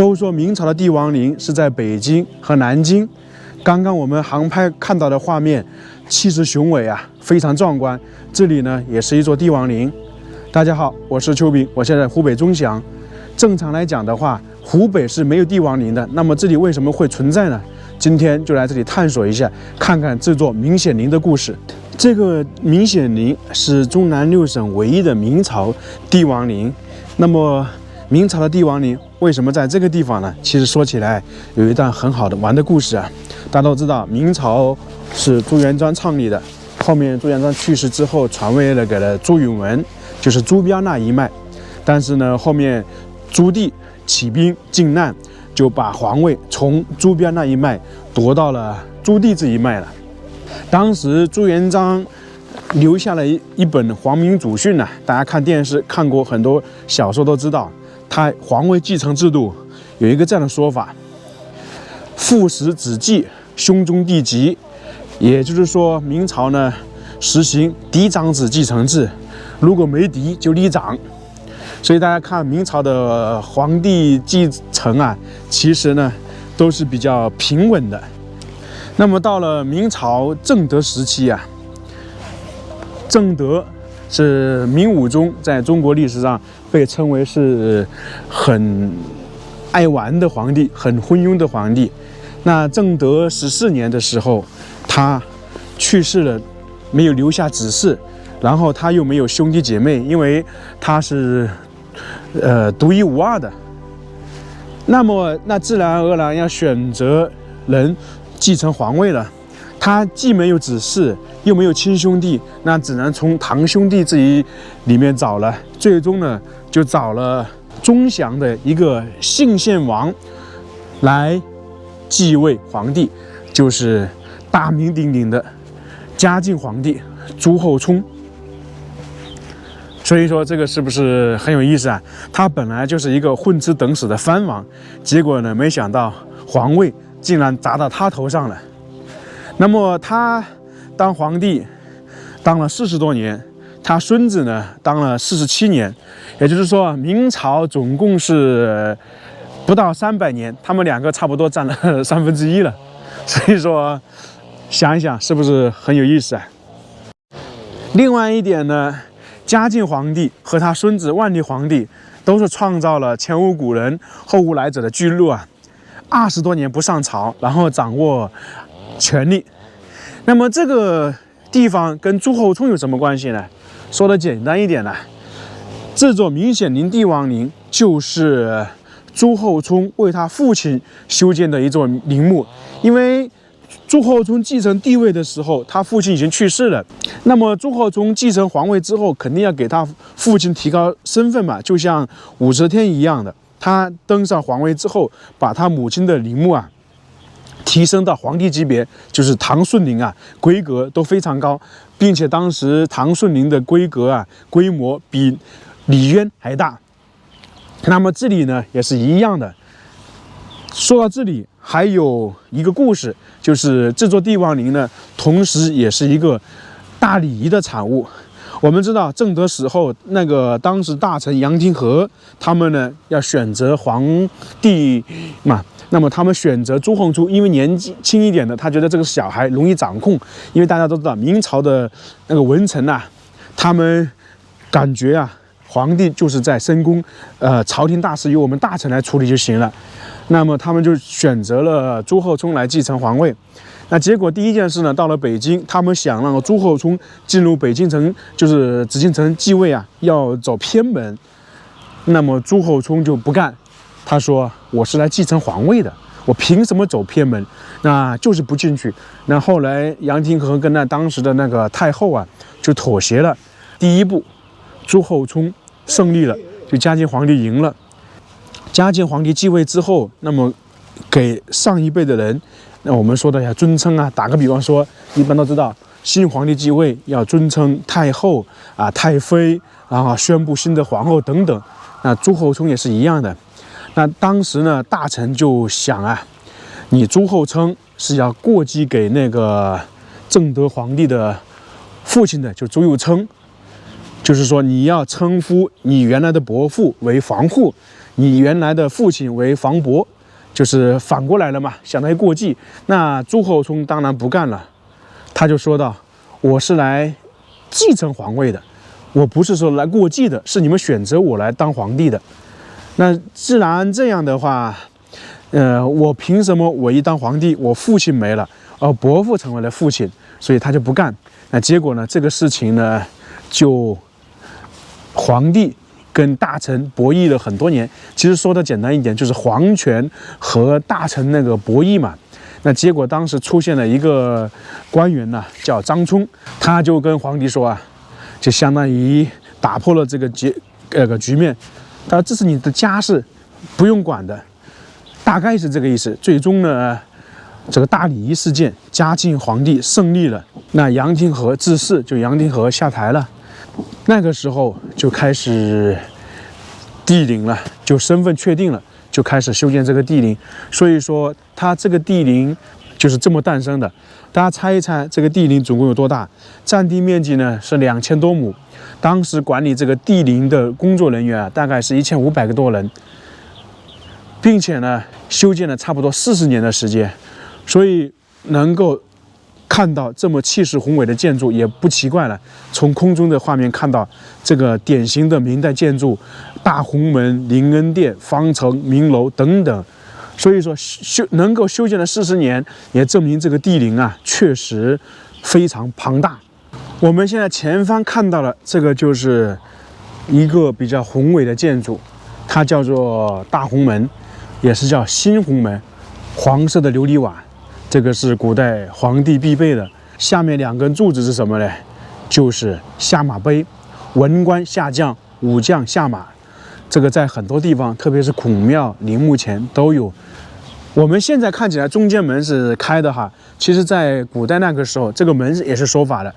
都说明朝的帝王陵是在北京和南京。刚刚我们航拍看到的画面，气势雄伟啊，非常壮观。这里呢，也是一座帝王陵。大家好，我是邱斌，我现在湖北钟祥。正常来讲的话，湖北是没有帝王陵的，那么这里为什么会存在呢？今天就来这里探索一下，看看这座明显陵的故事。这个明显陵是中南6省唯一的明朝帝王陵。那么明朝的帝王陵为什么在这个地方呢？其实说起来有一段很好的玩的故事啊。大家都知道，明朝是朱元璋创立的，后面朱元璋去世之后，传位了给了朱允炆，就是朱标那一脉。但是呢，后面朱棣起兵靖难，就把皇位从朱标那一脉夺到了朱棣这一脉了。当时朱元璋留下了一本《皇明祖训》呢，大家看电视看过很多小说都知道，他皇位继承制度有一个这样的说法：父死子继，兄终弟及。也就是说，明朝呢实行嫡长子继承制，如果没嫡就立长。所以大家看明朝的皇帝继承啊，其实呢都是比较平稳的。那么到了明朝正德时期啊，正德是明武宗在中国历史上被称为是很爱玩的皇帝，很昏庸的皇帝。那正德14年的时候，他去世了，没有留下子嗣，然后他又没有兄弟姐妹，因为他是独一无二的。那自然而然要选择人继承皇位了。他既没有子嗣，又没有亲兄弟，那只能从堂兄弟这一里面找了。最终呢，就找了钟祥的一个信献王来继位皇帝，就是大名鼎鼎的嘉靖皇帝朱厚熜。所以说这个是不是很有意思啊？他本来就是一个混吃等死的藩王，结果呢，没想到皇位竟然砸到他头上了。那么他当皇帝当了40多年，他孙子呢当了47年，也就是说明朝总共是不到300年，他们两个差不多占了1/3了。所以说想一想是不是很有意思啊？另外一点呢，嘉靖皇帝和他孙子万历皇帝都是创造了前无古人后无来者的记录啊，20多年不上朝，然后掌握权力。那么这个地方跟朱厚熜有什么关系呢？说的简单一点呢，这座明显陵帝王陵就是朱厚熜为他父亲修建的一座陵墓。因为朱厚熜继承帝位的时候，他父亲已经去世了。那么朱厚熜继承皇位之后，肯定要给他父亲提高身份嘛，就像武则天一样的。他登上皇位之后，把他母亲的陵墓啊提升到皇帝级别，就是唐顺陵啊，规格都非常高，并且当时唐顺陵的规格啊，规模比李渊还大。那么这里呢也是一样的。说到这里，还有一个故事，就是这座帝王陵呢，同时也是一个大礼仪的产物。我们知道正德时候，那个当时大臣杨廷和他们呢要选择皇帝嘛，那么他们选择朱厚熜，因为年纪轻一点的，他觉得这个小孩容易掌控。因为大家都知道明朝的那个文臣啊，他们感觉啊，皇帝就是在深宫，朝廷大事由我们大臣来处理就行了。那么他们就选择了朱厚熜来继承皇位。那结果第一件事呢，到了北京，他们想让朱厚熜进入北京城，就是紫禁城继位啊，要走偏门。那么朱厚熜就不干，他说：“我是来继承皇位的，我凭什么走偏门？那就是不进去。”那后来杨廷和跟当时的那个太后啊，就妥协了。第一步，朱厚熜胜利了，就嘉靖皇帝赢了。嘉靖皇帝继位之后，那么给上一辈的人，那我们说的要尊称啊。打个比方说，一般都知道新皇帝继位要尊称太后啊、太妃，然后宣布新的皇后等等。那朱厚熜也是一样的。那当时呢，大臣就想啊，你朱厚熜是要过继给那个正德皇帝的父亲的，就朱佑樘，就是说你要称呼你原来的伯父为皇后，你原来的父亲为房伯，就是反过来了嘛，相当于过继。那朱厚熜当然不干了，他就说道：“我是来继承皇位的，我不是说来过继的，是你们选择我来当皇帝的。那既然这样的话，我凭什么我一当皇帝，我父亲没了，而伯父成为了父亲，所以他就不干。那结果呢，这个事情呢，就皇帝跟大臣博弈了很多年。其实说的简单一点，就是皇权和大臣那个博弈嘛。那结果当时出现了一个官员呢，叫张冲，他就跟皇帝说啊，就相当于打破了这个局面。他说这是你的家事，不用管的，大概是这个意思。最终呢，这个大礼仪事件，嘉靖皇帝胜利了，那杨廷和致仕，就杨廷和下台了。那个时候就开始帝陵了，就身份确定了，就开始修建这个帝陵。所以说，它这个帝陵就是这么诞生的。大家猜一猜，这个帝陵总共有多大？占地面积呢是2000多亩。当时管理这个帝陵的工作人员啊，大概是1500个多人，并且呢，修建了差不多40年的时间，所以能够看到这么气势宏伟的建筑也不奇怪了。从空中的画面看到这个典型的明代建筑，大红门、临恩殿、方城、明楼等等。所以说能够修建了40年，也证明这个帝陵啊确实非常庞大。我们现在前方看到了这个就是一个比较宏伟的建筑，它叫做大红门，也是叫新红门，黄色的琉璃瓦。这个是古代皇帝必备的。下面2根柱子是什么呢？就是下马碑，文官下将，武将下马。这个在很多地方，特别是孔庙、陵墓前都有。我们现在看起来中间门是开的哈，其实在古代那个时候，这个门也是守法的。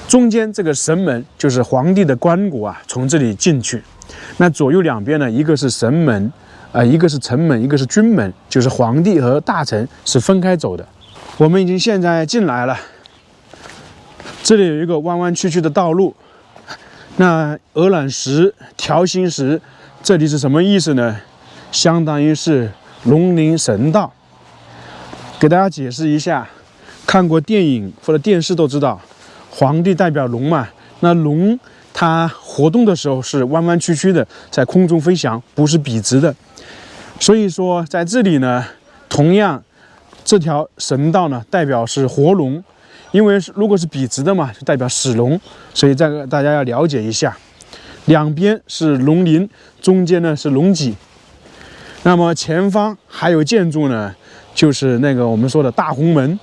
中间这个神门就是皇帝的棺椁啊，从这里进去。那左右两边呢，一个是神门。一个是城门，一个是军门，就是皇帝和大臣是分开走的。我们已经现在进来了，这里有一个弯弯曲曲的道路。那鹅卵石、条形石，这里是什么意思呢？相当于是龙陵神道。给大家解释一下，看过电影或者电视都知道，皇帝代表龙嘛，那龙它活动的时候是弯弯曲曲的，在空中飞翔，不是笔直的。所以说，在这里呢，同样这条神道呢，代表是活龙，因为如果是笔直的嘛，就代表死龙，所以这个大家要了解一下。两边是龙鳞，中间呢是龙脊。那么前方还有建筑呢，就是那个我们说的大红门，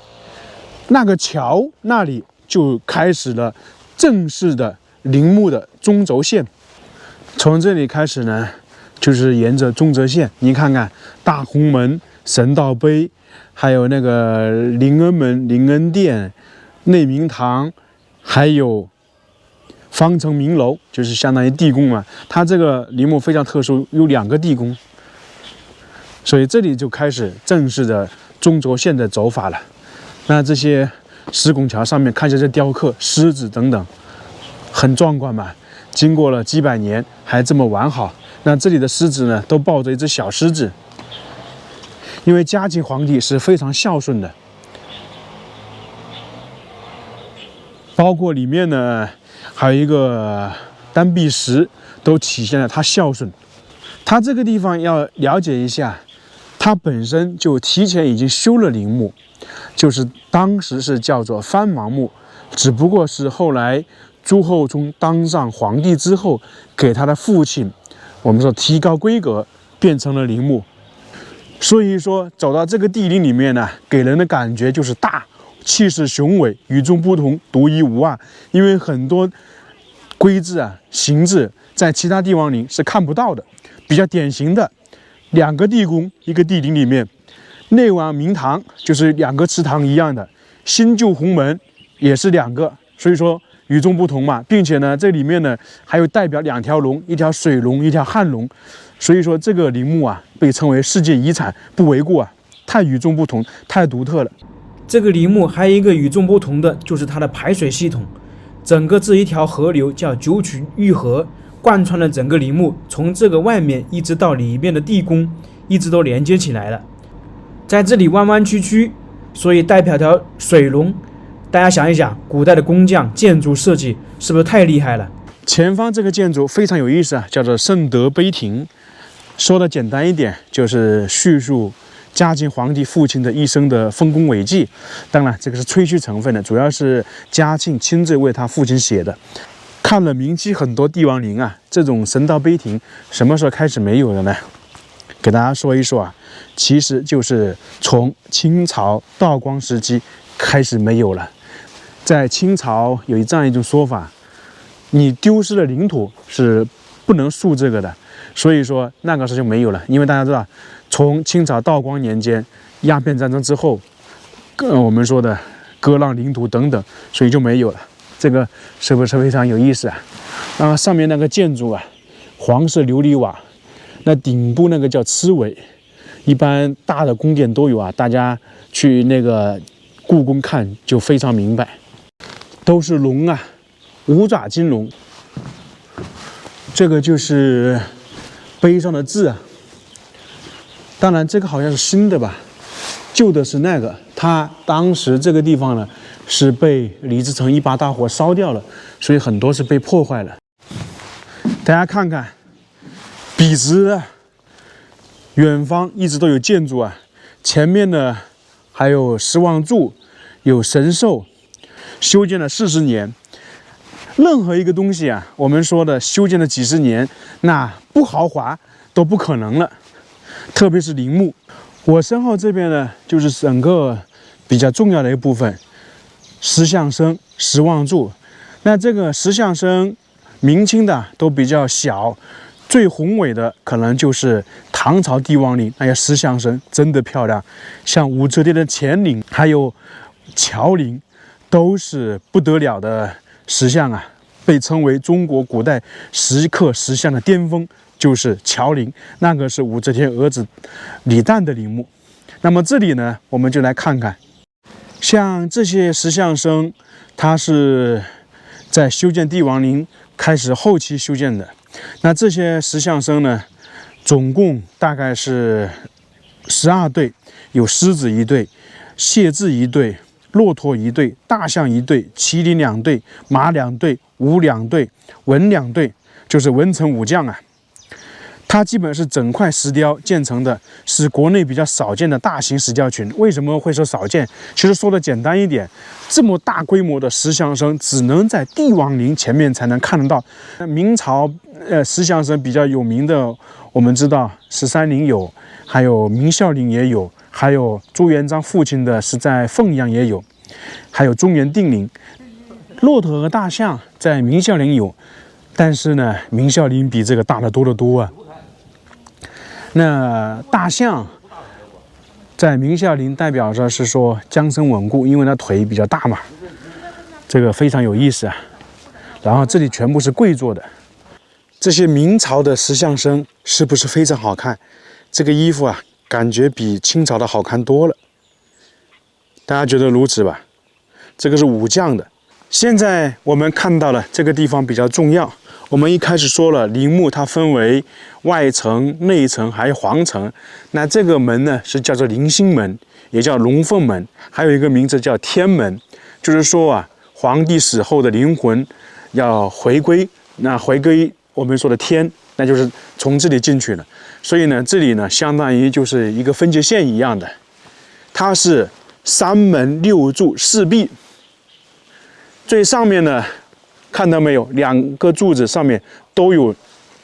那个桥那里就开始了正式的陵墓的中轴线。从这里开始呢，就是沿着中轴线，你看看大红门、神道碑，还有那个临恩门、临恩殿、内明堂，还有方城明楼，就是相当于地宫嘛。它这个陵墓非常特殊，有2个地宫，所以这里就开始正式的中轴线的走法了。那这些石拱桥上面看起来雕刻狮子等等，很壮观嘛。经过了几百年还这么完好。那这里的狮子呢，都抱着一只小狮子，因为嘉靖皇帝是非常孝顺的。包括里面呢，还有一个丹壁石，都体现了他孝顺。他这个地方要了解一下，他本身就提前已经修了陵墓，就是当时是叫做藩王墓，只不过是后来朱厚熜当上皇帝之后，给他的父亲，我们说提高规格，变成了陵墓。所以说走到这个帝陵里面呢，给人的感觉就是大，气势雄伟，与众不同，独一无二。因为很多规制啊、形制在其他帝王陵是看不到的。比较典型的2个地宫，一个帝陵里面，内王明堂就是2个祠堂一样的，新旧红门也是2个，所以说与众不同嘛。并且呢，这里面呢还有代表2条龙，一条水龙，一条汉龙，所以说这个陵墓啊被称为世界遗产，不为过啊，太与众不同，太独特了。这个陵墓还有一个与众不同的，就是它的排水系统，整个这一条河流叫九曲玉河，贯穿了整个陵墓，从这个外面一直到里面的地宫，一直都连接起来了。在这里弯弯曲曲，所以代表条水龙。大家想一想，古代的工匠建筑设计是不是太厉害了？前方这个建筑非常有意思啊，叫做圣德碑亭。说的简单一点，就是叙述嘉靖皇帝父亲的一生的丰功伟绩。当然，这个是吹嘘成分的，主要是嘉庆亲自为他父亲写的。看了明清很多帝王陵啊，这种神道碑亭什么时候开始没有的呢？给大家说一说啊，其实就是从清朝道光时期开始没有了。在清朝有这样一种说法，你丢失了领土是不能树这个的，所以说那个时候就没有了。因为大家知道，从清朝道光年间鸦片战争之后，我们说的割让领土等等，所以就没有了。这个是不是非常有意思啊？上面那个建筑啊，黄色琉璃瓦，那顶部那个叫螭尾，一般大的宫殿都有啊，大家去那个故宫看就非常明白。都是龙啊，五爪金龙。这个就是碑上的字啊。当然，这个好像是新的吧，旧的是那个。它当时这个地方呢是被李自成一把大火烧掉了，所以很多是被破坏了。大家看看，笔直的，远方一直都有建筑啊。前面呢还有十望柱，有神兽。修建了40年，任何一个东西啊，我们说的修建了几十年，那不豪华都不可能了。特别是陵墓，我身后这边呢，就是整个比较重要的一部分，石像生、十望柱。那这个石像生，明清的都比较小，最宏伟的可能就是唐朝帝王陵，那些石像生真的漂亮，像武则天的乾陵，还有乔陵。都是不得了的石像啊，被称为中国古代石刻石像的巅峰，就是乔陵，那个是武则天儿子李旦的陵墓。那么这里呢，我们就来看看，像这些石像生，它是在修建帝王陵开始后期修建的。那这些石像生呢，总共大概是12对，有狮子1对，谢豸1对。骆驼1对，大象1对，麒麟2对，马2对，武2对，文2对，就是文臣武将啊。它基本是整块石雕建成的，是国内比较少见的大型石雕群。为什么会说少见？其实说的简单一点，这么大规模的石像生只能在帝王陵前面才能看得到。明朝石像生比较有名的，我们知道13陵有，还有明孝陵也有。还有朱元璋父亲的是在凤阳也有，还有中原定陵。骆驼和大象在明孝陵有，但是呢，明孝陵比这个大得多得多啊。那大象在明孝陵代表着是说江山稳固，因为它腿比较大嘛，这个非常有意思啊。然后这里全部是跪坐的，这些明朝的石像生是不是非常好看？这个衣服啊，感觉比清朝的好看多了，大家觉得如此吧？这个是武将的。现在我们看到了这个地方比较重要。我们一开始说了，陵墓它分为外层、内层还有皇层。那这个门呢是叫做陵心门，也叫龙凤门，还有一个名字叫天门。就是说啊，皇帝死后的灵魂要回归，那回归我们说的天，那就是从这里进去了。所以呢，这里呢相当于就是一个分界线一样的，它是3门6柱4壁。最上面呢，看到没有，2个柱子上面都有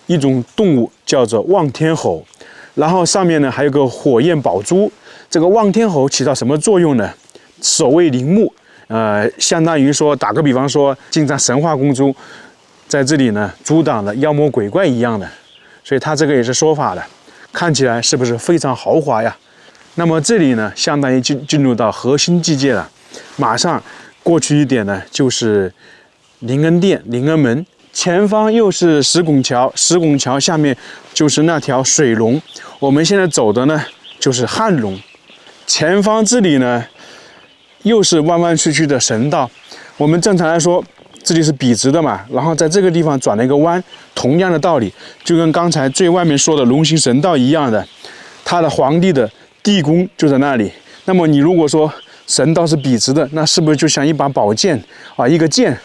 一种动物，叫做望天猴。然后上面呢还有个火焰宝珠。这个望天猴起到什么作用呢？守卫陵墓，相当于说打个比方说，进藏神话宫中，在这里呢阻挡了妖魔鬼怪一样的。所以它这个也是说法的，看起来是不是非常豪华呀？那么这里呢，相当于进入到核心基界了。马上过去一点呢，就是临恩殿、临恩门，前方又是石拱桥，石拱桥下面就是那条水龙。我们现在走的呢，就是汉龙。前方这里呢，又是弯弯曲曲的神道。我们正常来说，这里是笔直的嘛，然后在这个地方转了一个弯，同样的道理，就跟刚才最外面说的龙形神道一样的，它的皇帝的地宫就在那里。那么你如果说神道是笔直的，那是不是就像一把宝剑啊，一个箭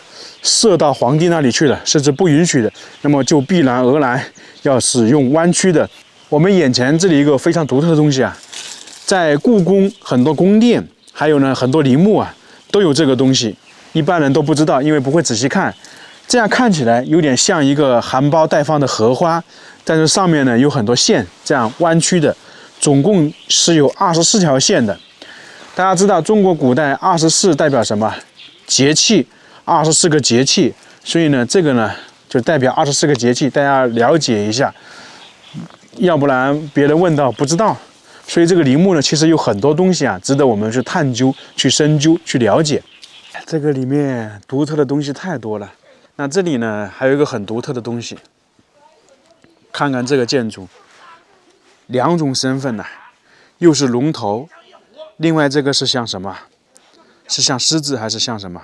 射到皇帝那里去了，是不允许的？那么就必然而然要使用弯曲的。我们眼前这里一个非常独特的东西啊，在故宫很多宫殿，还有呢很多陵墓啊，都有这个东西。一般人都不知道，因为不会仔细看。这样看起来有点像一个含苞待放的荷花，但是上面呢有很多线，这样弯曲的，总共是有24条线的。大家知道中国古代24代表什么？节气，24个节气。所以呢，这个呢就代表24个节气，大家了解一下，要不然别人问到不知道。所以这个陵墓呢，其实有很多东西啊，值得我们去探究、去深究、去了解。这个里面独特的东西太多了。那这里呢，还有一个很独特的东西。看看这个建筑，两种身份呢，又是龙头，另外这个是像什么？是像狮子还是像什么？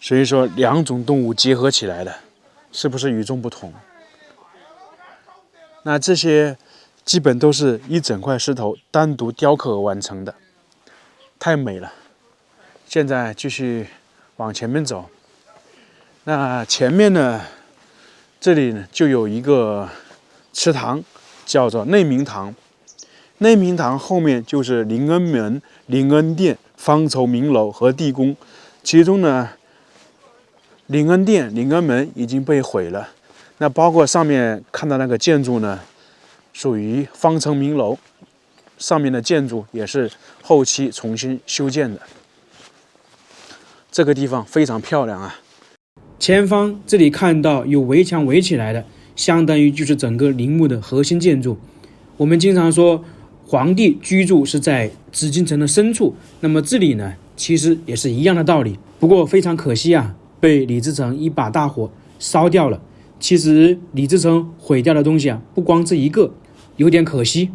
所以说两种动物结合起来的，是不是与众不同？那这些基本都是一整块石头单独雕刻而完成的，太美了。现在继续往前面走，那前面呢，这里呢就有一个祠堂，叫做内明堂。内明堂后面就是临恩门、临恩殿、方筹明楼和地宫。其中呢，临恩殿、临恩门已经被毁了，那包括上面看到那个建筑呢，属于方城明楼，上面的建筑也是后期重新修建的。这个地方非常漂亮啊！前方这里看到有围墙围起来的，相当于就是整个陵墓的核心建筑。我们经常说皇帝居住是在紫禁城的深处，那么这里呢，其实也是一样的道理。不过非常可惜啊，被李自成一把大火烧掉了。其实李自成毁掉的东西啊，不光这一个，有点可惜。